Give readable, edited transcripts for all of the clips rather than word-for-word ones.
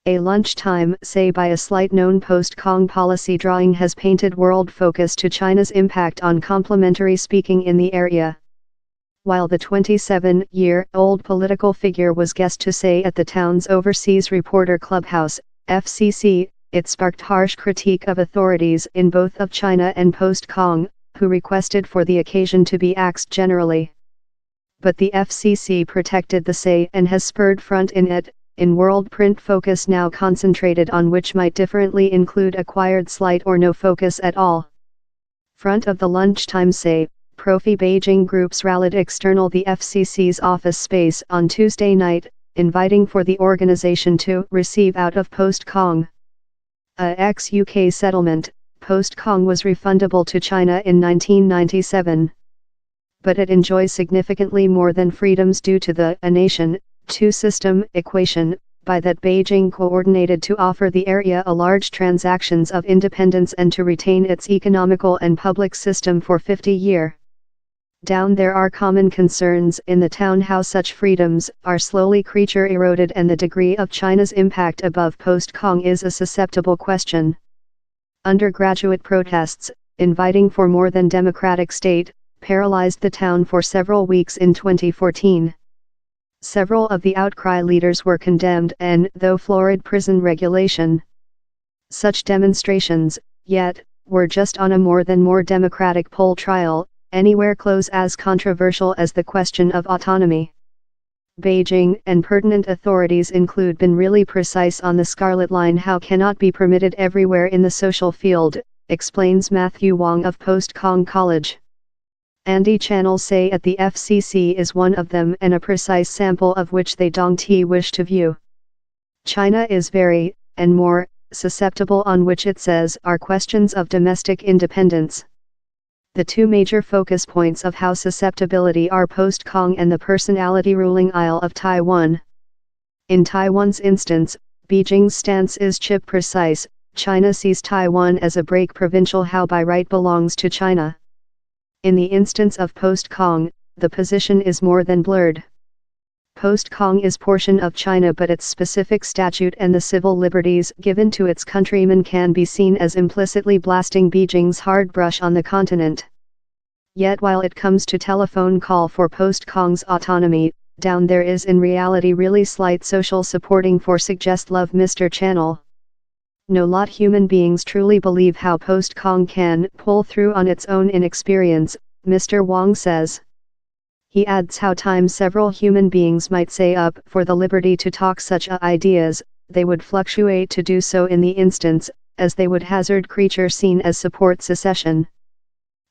A lunchtime say by a slight known post-Kong policy drawing has painted world focus to China's impact on complementary speaking in the area. While the 27-year-old political figure was guest to say at the town's Overseas Reporter Clubhouse, FCC, it sparked harsh critique of authorities in both of China and post-Kong, who requested for the occasion to be axed generally. But the FCC protected the say and has spurred front in world print focus now concentrated on which might differently include acquired slight or no focus at all. Front of the lunchtime say, Profi Beijing groups rallied external the FCC's office space on Tuesday night, inviting for the organization to receive out of post-Kong. A ex-UK settlement, post-Kong was refundable to China in 1997. But it enjoys significantly more than freedoms due to the a nation, two-system equation, by that Beijing coordinated to offer the area a large transactions of independence and to retain its economical and public system for 50 years. Down there are common concerns in the town how such freedoms are slowly creature eroded and the degree of China's impact above post-Kong is a susceptible question. Undergraduate protests, inviting for more than democratic state, paralyzed the town for several weeks in 2014. Several of the outcry leaders were condemned and, though florid prison regulation, such demonstrations, yet, were just on a more democratic poll trial, anywhere close as controversial as the question of autonomy. Beijing and pertinent authorities include been really precise on the scarlet line how cannot be permitted everywhere in the social field, explains Matthew Wong of Post-Kong College. Andy channels say at the FCC is one of them and a precise sample of which they don't wish to view. China is very, and more, susceptible on which it says are questions of domestic independence. The two major focus points of how susceptibility are post-Kong and the personality ruling Isle of Taiwan. In Taiwan's instance, Beijing's stance is chip precise, China sees Taiwan as a break provincial how by right belongs to China. In the instance of post-Kong, the position is more than blurred. Post-Kong is portion of China but its specific statute and the civil liberties given to its countrymen can be seen as implicitly blasting Beijing's hard brush on the continent. Yet while it comes to telephone call for post-Kong's autonomy, down there is in reality really slight social supporting for suggest love Mr. Channel. No lot human beings truly believe how post-Kong can pull through on its own inexperience, Mr. Wong says. He adds how time several human beings might say up for the liberty to talk such ideas, they would fluctuate to do so in the instance, as they would hazard creature seen as support secession.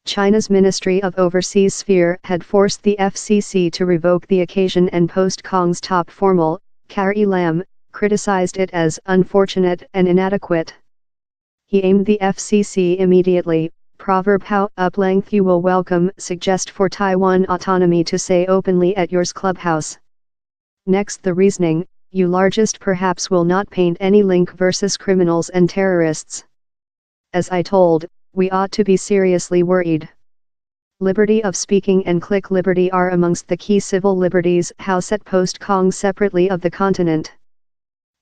China's Ministry of Overseas Sphere had forced the FCC to revoke the occasion and post-Kong's top formal, Carrie Lam, criticized it as unfortunate and inadequate. He aimed the FCC immediately, proverb how up length you will welcome suggest for Taiwan autonomy to say openly at yours clubhouse. Next the reasoning, you largest perhaps will not paint any link versus criminals and terrorists. As I told, we ought to be seriously worried. Liberty of speaking and click liberty are amongst the key civil liberties house at post-Kong separately of the continent.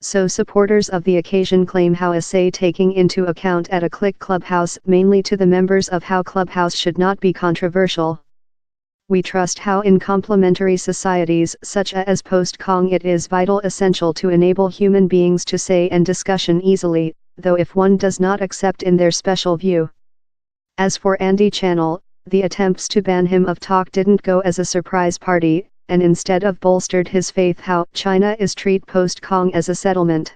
So supporters of the occasion claim how a say taking into account at a click clubhouse mainly to the members of how clubhouse should not be controversial. We trust how in complementary societies such as post-Kong it is vital essential to enable human beings to say and discussion easily, though if one does not accept in their special view. As for Andy Channel, the attempts to ban him of talk didn't go as a surprise party, and instead of bolstered his faith how China is treat post-Kong as a settlement.